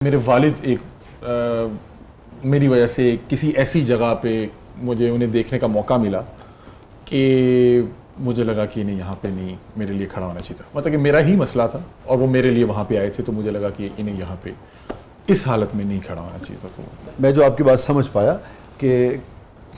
मेरे वालिद एक मेरी वजह से किसी ऐसी जगह पे मुझे उन्हें देखने का मौका मिला कि मुझे लगा कि नहीं, यहाँ पे नहीं मेरे लिए खड़ा होना चाहिए था। मतलब कि मेरा ही मसला था और वो मेरे लिए वहाँ पे आए थे, तो मुझे लगा कि इन्हें यहाँ पे इस हालत में नहीं खड़ा होना चाहिए था। तो मैं जो आपकी बात समझ पाया कि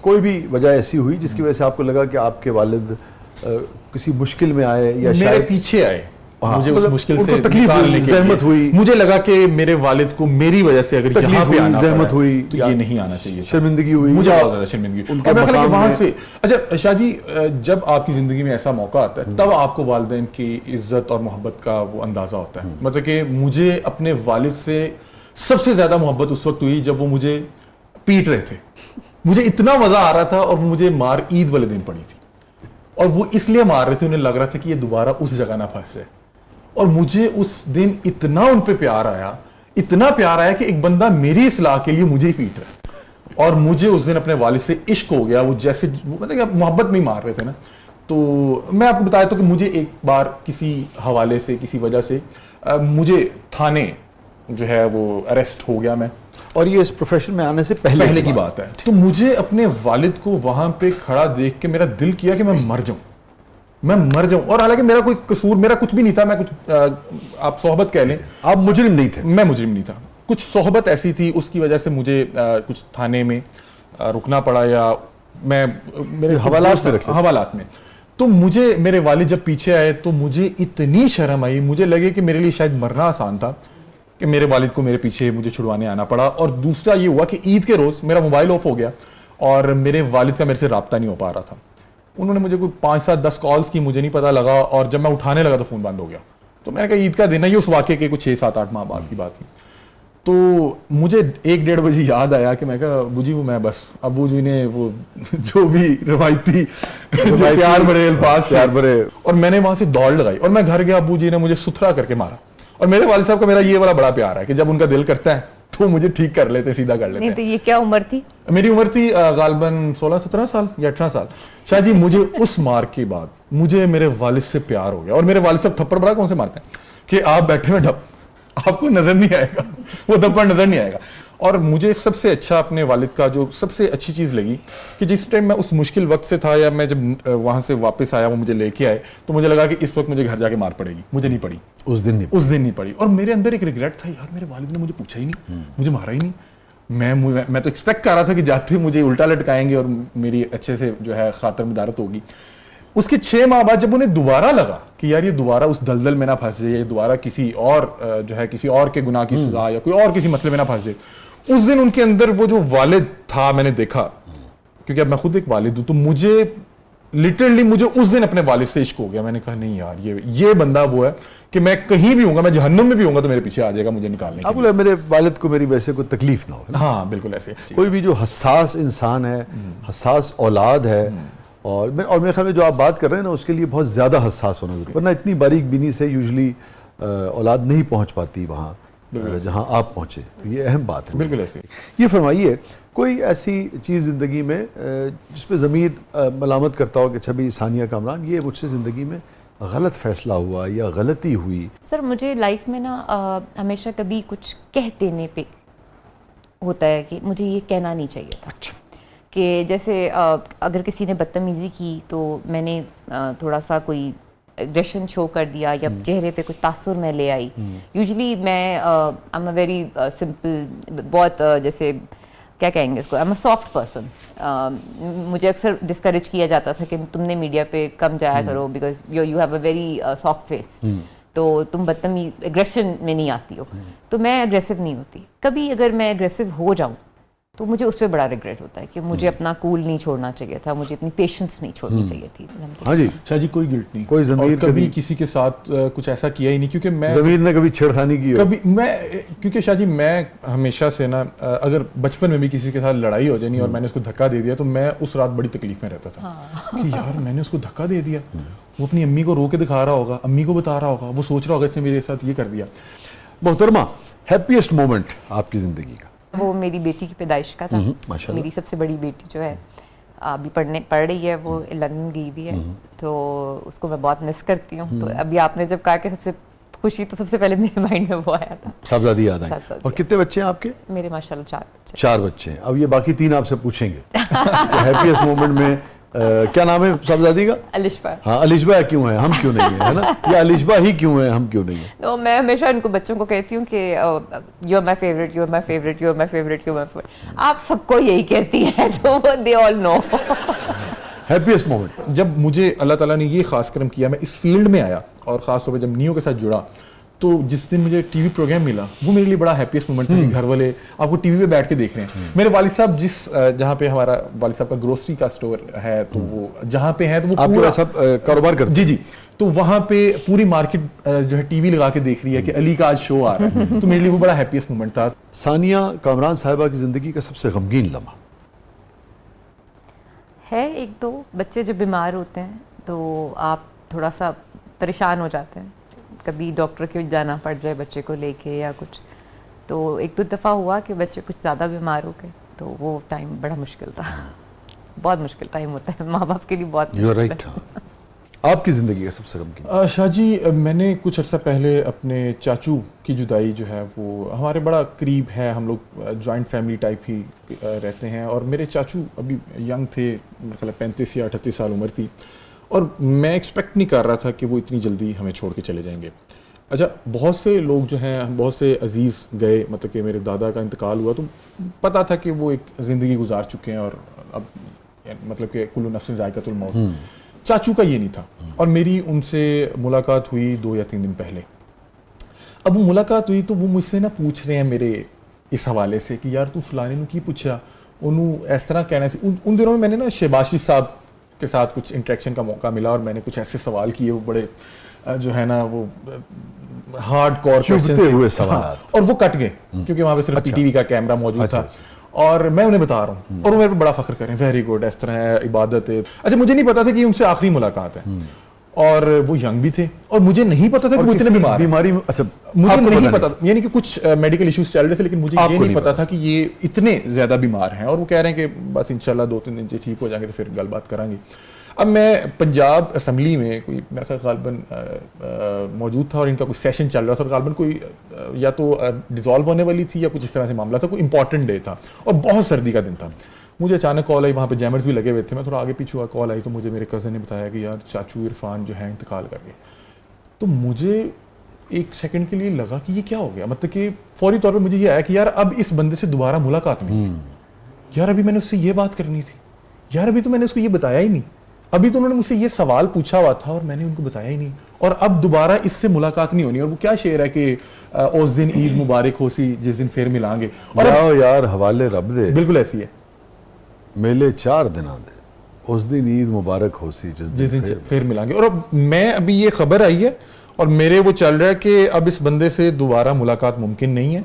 कोई भी वजह ऐसी हुई जिसकी वजह से आपको लगा कि आपके वालिद किसी मुश्किल में आए या मेरे शायद पीछे आए, मुझे उस मतलब मुश्किल उनको से तकलीफ निकालने हुई, के ज़हमत लिए हुई, मुझे लगा कि मेरे वालिद को मेरी वजह से अगर यहाँ पे आना ज़हमत पड़ा हुई, तो ये नहीं आना चाहिए था। शर्मिंदगी हुई, मुझे बहुत ज़्यादा शर्मिंदगी हुई। और मैं ख्याल है कि वहाँ से अच्छा शाह जी, जब आपकी ज़िंदगी में ऐसा मौका आता है तब आपको वालिदैन की इज्जत और मोहब्बत का वो अंदाज़ा होता है। मतलब कि मुझे अपने वालिद से सबसे ज़्यादा मोहब्बत उस वक्त हुई जब वो मुझे पीट रहे थे। मुझे इतना मज़ा आ रहा था और मुझे मार ईद वाले दिन पड़ी थी और वो इसलिए मार रहे थे, उन्हें लग रहा था कि ये दोबारा उस जगह ना फंस जाए। और मुझे उस दिन इतना उन पे प्यार आया, इतना प्यार आया कि एक बंदा मेरी इस्लाह के लिए मुझे ही पीट रहा है। और मुझे उस दिन अपने वालिद से इश्क हो गया। वो जैसे मतलब कि मोहब्बत नहीं मार रहे थे ना। तो मैं आपको बताया तो कि मुझे एक बार किसी हवाले से, किसी वजह से मुझे थाने जो है वो अरेस्ट हो गया मैं। और ये इस प्रोफेशन में आने से पहले की बात है। तो मुझे अपने वालिद को वहां पे खड़ा देख के मेरा दिल किया कि मैं मर जाऊं। और हालांकि मेरा कोई कसूर, मेरा कुछ भी नहीं था। मैं कुछ आप सोहबत कह लें, आप मुजरिम नहीं थे। मैं मुजरिम नहीं था। कुछ सोहबत ऐसी थी, उसकी वजह से मुझे कुछ थाने में रुकना पड़ा, या मैं मेरे हवालात में। तो मुझे मेरे वालिद जब पीछे आए तो मुझे इतनी शर्म आई, मुझे लगे कि मेरे लिए शायद मरना आसान था कि मेरे वालिद को मेरे पीछे मुझे छुड़वाने आना पड़ा। और दूसरा ये हुआ कि ईद के रोज़ मेरा मोबाइल ऑफ हो गया और मेरे वालिद का मेरे से रब्ता नहीं हो पा रहा था। उन्होंने मुझे कोई 5, 7, 10 कॉल्स की, मुझे नहीं पता लगा। और जब मैं उठाने लगा तो फ़ोन बंद हो गया। तो मैंने कहा ईद का दिन है, ये उस वाक़े के कुछ 6, 7, 8 माह बाद की बात थी। तो मुझे 1, 1:30 बजे याद आया कि मैं कहा अबू जी, वो मैं बस अबू जी ने वो जो भी रवायती प्यार भरे अल्फाज, और मैंने वहाँ से दौड़ लगाई और मैं घर गया। अबू जी ने मुझे सुथरा करके मारा। और मेरे वालिद साहब का मेरा ये वाला बड़ा प्यार है कि जब उनका दिल करता है तो मुझे ठीक कर लेते, सीधा कर लेते। नहीं तो ये क्या उम्र थी? मेरी उम्र थी गालबन 16, 17 साल या 18 साल। शाह जी, मुझे उस मार के बाद मुझे मेरे वालिद से प्यार हो गया। और मेरे वालिद साहब थप्पड़ बड़ा कौन से मारते हैं कि आप बैठे हुए ढप, आपको नजर नहीं आएगा, वो थप्पड़ नजर नहीं आएगा। और मुझे सबसे अच्छा अपने वालिद का जो सबसे अच्छी चीज़ लगी कि जिस टाइम मैं उस मुश्किल वक्त से था, या मैं जब वहाँ से वापस आया, वो मुझे लेके आए, तो मुझे लगा कि इस वक्त मुझे घर जाके मार पड़ेगी। मुझे नहीं पड़ी, उस दिन नहीं पड़ी। और मेरे अंदर एक रिग्रेट था, यार मेरे वालिद ने मुझे पूछा ही नहीं, मुझे मारा ही नहीं। मैं तो एक्सपेक्ट कर रहा था कि जाते मुझे उल्टा लटकाएंगे और मेरी अच्छे से जो है खातर मदारत होगी। उसके 6 माह बाद जब उन्हें दोबारा लगा कि यार ये दोबारा उस दलदल में ना फंस जाए, ये दोबारा किसी और जो है किसी और के गुनाह की सजा या कोई और किसी मसले में ना फंस जाए, उस दिन उनके अंदर वो जो वालिद था मैंने देखा। क्योंकि अब मैं खुद एक वालिद हूं, तो मुझे लिटरली मुझे उस दिन अपने वालिद से इश्क हो गया। मैंने कहा नहीं यार, ये बंदा वो है कि मैं कहीं भी होऊंगा, मैं जहन्नुम में भी होऊंगा तो मेरे पीछे आ जाएगा मुझे निकालने के लिए। मेरे वालिद को मेरी वजह से कोई तकलीफ ना हो। हाँ बिल्कुल ऐसे। कोई भी जो हसास इंसान है, हसास औलाद है, और मेरे ख्याल में जो आप बात कर रहे हैं ना, उसके लिए बहुत ज़्यादा हसास होना जरूरी है। वरना इतनी बारीक बीनी से यूजली औलाद नहीं पहुंच पाती वहाँ जहाँ आप पहुँचे। तो ये अहम बात है। बिल्कुल ऐसे। ये फरमाइए, कोई ऐसी चीज़ ज़िंदगी में जिस पे ज़मीर मलामत करता हो कि अच्छा भाई सानिया कामरान, ये मुझसे ज़िंदगी में गलत फैसला हुआ या गलती हुई? सर मुझे लाइफ में ना हमेशा कभी कुछ कह देने पे होता है कि मुझे ये कहना नहीं चाहिए था। अच्छा। कि जैसे अगर किसी ने बदतमीज़ी की तो मैंने थोड़ा सा कोई एग्रेशन शो कर दिया या चेहरे पे कुछ तासुर में ले आई। यूजुअली मैं I am a very simple, बहुत जैसे क्या कहेंगे इसको, I am a soft person. मुझे अक्सर डिस्करेज किया जाता था कि तुमने मीडिया पे कम जाया करो because you have a very soft face, तो तुम बदतमीज एग्रेशन में नहीं आती हो। तो मैं एग्रेसिव नहीं होती। कभी अगर मैं एग्रेसिव हो जाऊँ तो मुझे उस पर बड़ा रिग्रेट होता है कि मुझे अपना कूल नहीं छोड़ना चाहिए था, मुझे इतनी पेशेंस नहीं छोड़नी चाहिए थी। हाँ जी शाह जी, कोई गिल्ट नहीं, कोई ज़मीर कभी किसी के साथ कुछ ऐसा किया ही नहीं। क्योंकि मैं ज़मीर ने कभी छेड़खानी की कभी क्योंकि शाह जी मैं हमेशा से ना, अगर बचपन में भी किसी के साथ लड़ाई हो जानी और मैंने उसको धक्का दे दिया तो मैं उस रात बड़ी तकलीफ में रहता था कि यार मैंने उसको धक्का दे दिया। वो अपनी अम्मी को रो के दिखा रहा होगा, अम्मी को बता रहा होगा, वो सोच रहा होगा इसने मेरे साथ ये कर दिया। मोहतरमा, हैप्पीएस्ट मोमेंट आपकी ज़िंदगी का? वो मेरी बेटी की पैदाइश का था। माशाल्लाह। मेरी सबसे बड़ी बेटी जो है अभी पढ़ रही है, वो लंदन गई हुई है, तो उसको मैं बहुत मिस करती हूँ। तो अभी आपने जब कहा कि सबसे खुशी तो सबसे पहले मेरे माइंड में वो आया था। साहबजादी याद आई। साहबजादी। और कितने बच्चे हैं आपके? मेरे माशाल्लाह 4 बच्चे। 4 बच्चे हैं। अब ये बाकी 3 आपसे पूछेंगे हैप्पीएस्ट मोमेंट में क्या नाम है साहबजादी का? अलिशबा। हाँ, अलिशबा क्यों है, हम क्यों नहीं है ना, या अलिशबा ही क्यों है, हम क्यों नहीं है? तो मैं हमेशा इनको बच्चों को कहती हूँ कि you are my favourite, you are my favourite, you are my favourite, you are my favourite. आप सबको यही कहती हैं तो they all know. Happiest moment जब मुझे अल्लाह ताला ने ये खास करम किया, मैं इस फील्ड में आया और ख़ास तौर पे जब नियो के साथ जुड़ा, तो जिस दिन मुझे टीवी प्रोग्राम मिला वो मेरे लिए बड़ा हैप्पीएस्ट मोमेंट था कि घर वाले आपको टीवी पे बैठ के देख रहे हैं। मेरे वालिद साहब जहाँ पे हमारा वालिद साहब का ग्रोसरी का स्टोर है, तो वो जहाँ पे है तो वो पूरा सब कारोबार करते जी जी, तो वहाँ पे पूरी मार्केट जो है टीवी लगा के देख रही है कि अली का आज शो आ रहा है, तो मेरे लिए वो बड़ा हैप्पीएस्ट मोमेंट था। सानिया कामरान साहिबा की जिंदगी का सबसे गमगीन लम्हा है, 1-2 बच्चे जब बीमार होते हैं तो आप थोड़ा सा परेशान हो जाते हैं, कभी डॉक्टर के जाना पड़ जाए बच्चे को लेके या कुछ। तो 1-2 दफ़ा हुआ कि बच्चे कुछ ज़्यादा बीमार हो गए, तो वो टाइम बड़ा मुश्किल था। बहुत मुश्किल टाइम होता है माँ बाप के लिए, बहुत यू आर राइट। आपकी ज़िंदगी का सबसे गमगीन? शाह जी, मैंने कुछ अर्सा पहले अपने चाचू की जुदाई जो है वो हमारे बड़ा करीब है, हम लोग जॉइंट फैमिली टाइप ही रहते हैं, और मेरे चाचू अभी यंग थे, मेरे ख्याल 35 या 38 साल उम्र थी, और मैं एक्सपेक्ट नहीं कर रहा था कि वो इतनी जल्दी हमें छोड़ के चले जाएंगे। अच्छा, बहुत से लोग जो हैं, बहुत से अजीज़ गए, मतलब कि मेरे दादा का इंतकाल हुआ तो पता था कि वो एक ज़िंदगी गुजार चुके हैं और अब मतलब कि कुल्लु नफ्सिन ज़ायक़तुल मौत। चाचू का ये नहीं था, और मेरी उनसे मुलाकात हुई 2 या 3 दिन पहले। अब वो मुलाकात हुई तो वो मुझसे ना पूछ रहे हैं मेरे इस हवाले से कि यार तू फलाने नू की पूछा, उन्होंने इस तरह कहना सी। उन दिनों में मैंने ना शहबाज शरीफ साहब के साथ कुछ इंटरेक्शन का मौका मिला, और मैंने कुछ ऐसे सवाल किए, वो बड़े जो है ना वो हार्ड कोर क्वेश्चन हुए सवाल। हाँ, और वो कट गए क्योंकि वहाँ पे सिर्फ पीटीवी का कैमरा मौजूद था, और मैं उन्हें बता रहा हूँ और वो मेरे पे बड़ा फख्र करें, वेरी गुड, इस तरह है, इबादत है। अच्छा, मुझे नहीं पता था कि उनसे आखिरी मुलाकात है, और वो यंग भी थे, और मुझे नहीं पता था कि वो इतने बीमारी। अच्छा, मुझे नहीं पता, यानी कि कुछ मेडिकल इश्यूज चल रहे थे, लेकिन मुझे ये नहीं पता था कि ये इतने ज्यादा बीमार हैं, और वो कह रहे हैं कि बस इंशाल्लाह 2-3 दिन से ठीक हो जाएंगे तो फिर गलबात करांगे। अब मैं पंजाब असम्बली में कोई मेरा ख्याल गालबन मौजूद था, और इनका कुछ सेशन चल रहा था, और गालबन कोई या तो डिज़ोल्व होने वाली थी या कुछ इस तरह से मामला था, कोई इंपॉर्टेंट डे था और बहुत सर्दी का दिन था। मुझे अचानक कॉल आई, वहाँ पे जैमर्स भी लगे हुए थे, मैं थोड़ा आगे पीछे हुआ, कॉल आई तो मुझे मेरे कज़न ने बताया कि यार चाचू इरफान जो है इंतकाल कर गए। तो मुझे एक सेकंड के लिए लगा कि ये क्या हो गया, मतलब कि फौरी तौर पे मुझे ये आया कि यार अब इस बंदे से दोबारा मुलाकात नहीं है, यार अभी मैंने उससे ये बात करनी थी, यार अभी तो मैंने उसको ये बताया ही नहीं, अभी तो उन्होंने मुझसे ये सवाल पूछा हुआ था और मैंने उनको बताया ही नहीं, और अब दोबारा इससे मुलाकात नहीं होनी। और वो क्या शेर है कि उस दिन ईद मुबारक हो सी जिस दिन फिर मिलांगे, और यार हवाले रब दे, बिल्कुल ऐसी है, मेले 4 दिन दे, उस दिन ईद मुबारक हो सी जिस दिन फिर मिलांगे। और अब मैं अभी ये खबर आई है और मेरे वो चल रहा है कि अब इस बंदे से दोबारा मुलाकात मुमकिन नहीं है,